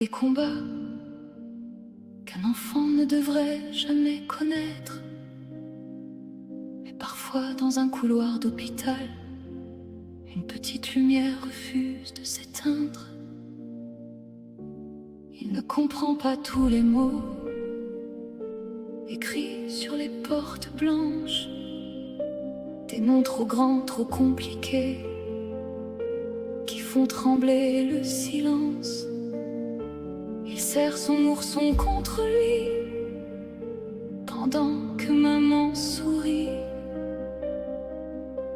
Des combats qu'un enfant ne devrait jamais connaître. Mais parfois dans un couloir d'hôpital, une petite lumière refuse de s'éteindre. Il ne comprend pas tous les mots écrits sur les portes blanches, des noms trop grands, trop compliqués, qui font trembler le silence. Il serre son ourson contre lui, pendant que maman sourit.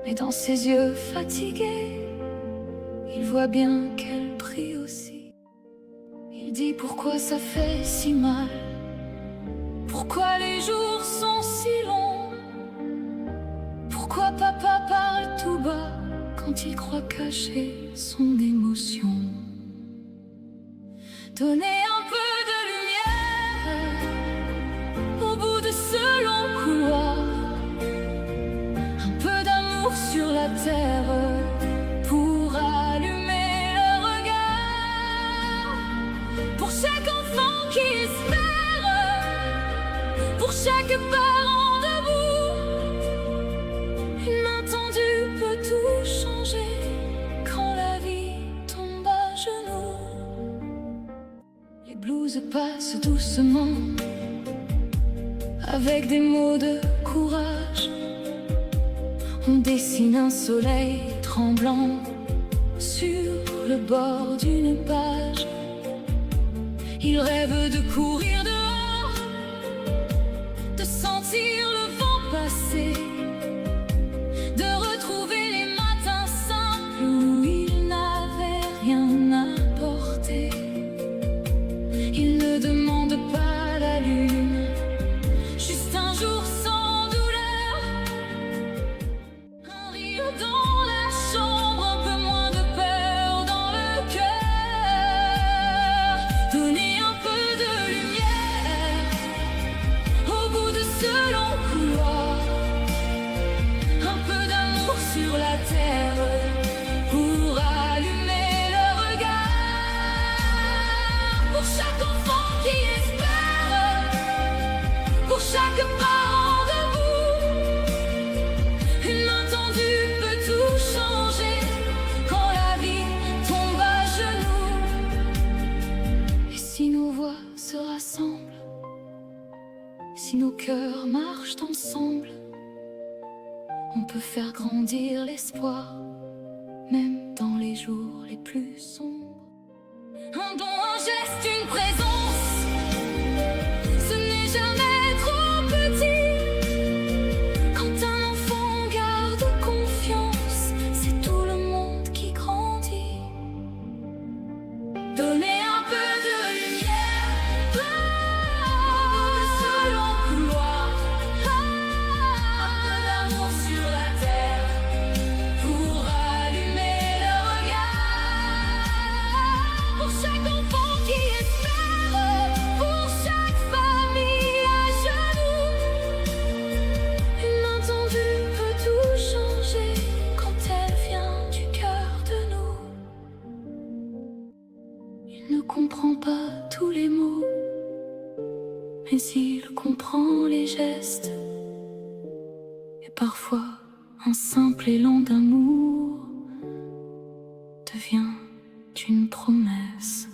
Mais dans ses yeux fatigués, il voit bien qu'elle prie aussi. Il dit pourquoi ça fait si mal, pourquoi les jours sont si longs, pourquoi papa parle tout bas quand il croit cacher son émotion. Donnez un peu de lumière au bout de ce long couloir, un peu d'amour sur la terre pour allumer le regard. Pour chaque enfant qui espère, pour chaque parent debout, une main tendue peut tout changer quand la vie tombe à genoux. Les blouses passent doucement avec des mots de courage. On dessine un soleil tremblant sur le bord d'une page. Il rêve de courir dehors, de sentir le vent passer, de retrouver les matins simples où il n'avait rien à porter. Il ne demande pas la lune, juste un jour sans douleur, un rire dans la chambre, un peu moins de peur dans le cœur. Donnez un peu de lumière au bout de ce long couloir, un peu d'amour sur la terre pour allumer le regard. Pour chaque enfant qui espère, pour chaque parent debout, une main tendue peut tout changer quand la vie tombe à genoux. Et si nos voix se rassemblent, si nos cœurs marchent ensemble, on peut faire grandir l'espoir, même dans les jours les plus sombres. Un don, un geste, une présence, ce n'est jamais trop petit. Quand un enfant garde confiance, c'est tout le monde qui grandit. Donnez un peu de lumière de ce long couloir, un peu d'amour sur la terre pour allumer le regard. Pour chaque enfant qui espère, pour chaque famille à genoux, une main tendue peut tout changer quand elle vient du cœur de nous. Il ne comprend pas tous les mots, mais il comprend les gestes. Et parfois, un simple élan d'amour devient une promesse.